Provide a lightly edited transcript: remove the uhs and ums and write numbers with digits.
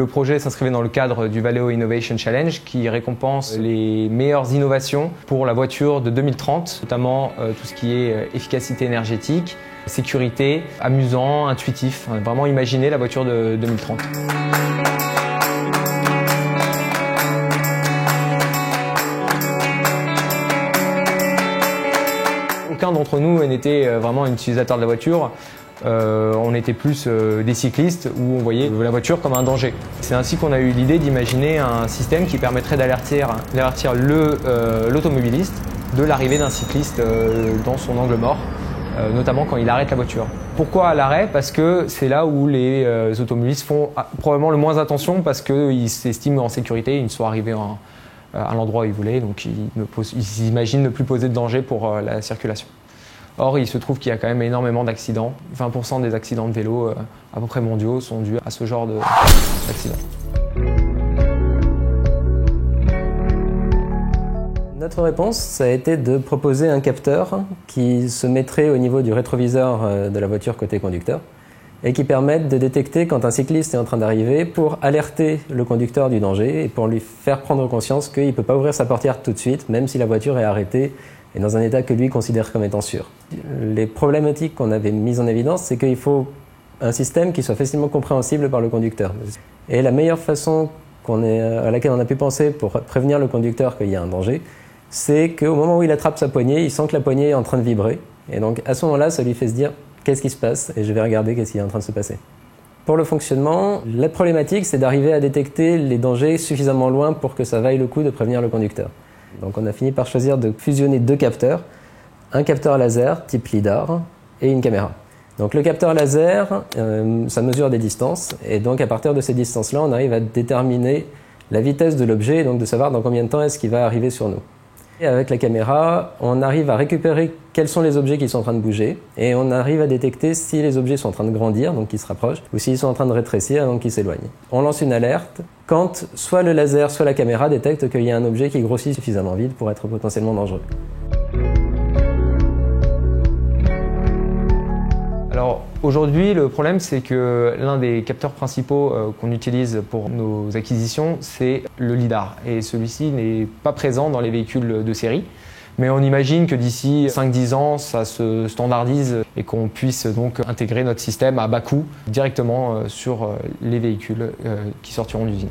Le projet s'inscrivait dans le cadre du Valeo Innovation Challenge qui récompense les meilleures innovations pour la voiture de 2030, notamment tout ce qui est efficacité énergétique, sécurité, amusant, intuitif. On a vraiment imaginé la voiture de 2030. Aucun d'entre nous n'était vraiment un utilisateur de la voiture. On était plus des cyclistes où on voyait la voiture comme un danger. C'est ainsi qu'on a eu l'idée d'imaginer un système qui permettrait d'avertir l'automobiliste de l'arrivée d'un cycliste dans son angle mort, notamment quand il arrête la voiture. Pourquoi à l'arrêt? Parce que c'est là où les automobilistes font probablement le moins attention parce qu'ils s'estiment en sécurité, ils sont arrivés à l'endroit où ils voulaient, donc ils s'imaginent ne plus poser de danger pour la circulation. Or, il se trouve qu'il y a quand même énormément d'accidents. 20% des accidents de vélo à peu près mondiaux sont dus à ce genre d'accidents. Notre réponse, ça a été de proposer un capteur qui se mettrait au niveau du rétroviseur de la voiture côté conducteur et qui permette de détecter quand un cycliste est en train d'arriver pour alerter le conducteur du danger et pour lui faire prendre conscience qu'il ne peut pas ouvrir sa portière tout de suite, même si la voiture est arrêtée et dans un état que lui considère comme étant sûr. Les problématiques qu'on avait mises en évidence, c'est qu'il faut un système qui soit facilement compréhensible par le conducteur. Et la meilleure façon à laquelle on a pu penser pour prévenir le conducteur qu'il y a un danger, c'est qu'au moment où il attrape sa poignée, il sent que la poignée est en train de vibrer. Et donc à ce moment-là, ça lui fait se dire « qu'est-ce qui se passe ?» et je vais regarder qu'est-ce qui est en train de se passer. Pour le fonctionnement, la problématique, c'est d'arriver à détecter les dangers suffisamment loin pour que ça vaille le coup de prévenir le conducteur. Donc on a fini par choisir de fusionner deux capteurs, un capteur laser type LiDAR et une caméra. Donc le capteur laser, ça mesure des distances et donc à partir de ces distances-là, on arrive à déterminer la vitesse de l'objet et donc de savoir dans combien de temps est-ce qu'il va arriver sur nous. Et avec la caméra, on arrive à récupérer quels sont les objets qui sont en train de bouger et on arrive à détecter si les objets sont en train de grandir, donc qui se rapprochent, ou s'ils sont en train de rétrécir, donc qui s'éloignent. On lance une alerte quand soit le laser, soit la caméra détectent qu'il y a un objet qui grossit suffisamment vite pour être potentiellement dangereux. Alors aujourd'hui, le problème, c'est que l'un des capteurs principaux qu'on utilise pour nos acquisitions, c'est le LiDAR. Et celui-ci n'est pas présent dans les véhicules de série. Mais on imagine que d'ici 5-10 ans, ça se standardise et qu'on puisse donc intégrer notre système à bas coût directement sur les véhicules qui sortiront d'usine.